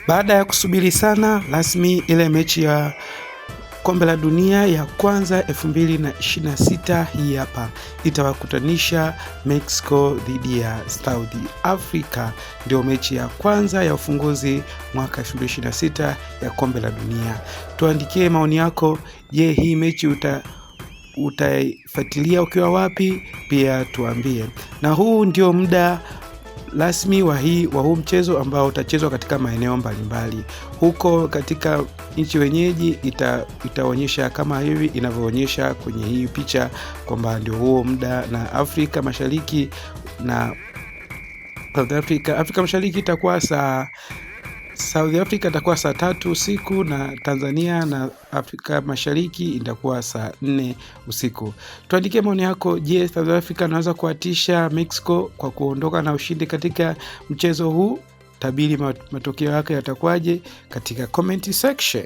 Baada ya kusubiri sana, rasmi ile mechi ya kombe la dunia ya kwanza 2026 hii hapa itawakutanisha Mexico dhidi ya South Africa. Ndio mechi ya kwanza ya ufunguzi mwaka 2026 ya kombe la dunia. Tuandikie maoni yako. Je, hii mechi utaifuatilia ukiwa wapi? Pia tuambie. Na huu ndio muda rasmi wa huu mchezo ambao utachezwa katika maeneo mbalimbali. Huko katika nchi wenyeji itaonyesha kama hivi inavyoonyesha kwenye hii picha kwamba ndio huo muda, na Afrika Mashariki na Afrika Mashariki itakuwa South Africa itakuwa saa 3 usiku, na Tanzania na Afrika Mashariki itakuwa saa 4 usiku. Tuandikie maoni yako. Je, South Africa anaweza kuatisha Mexico kwa kuondoka na ushindi katika mchezo huu? Tabiri matokeo yake yatakuwaje katika comment section.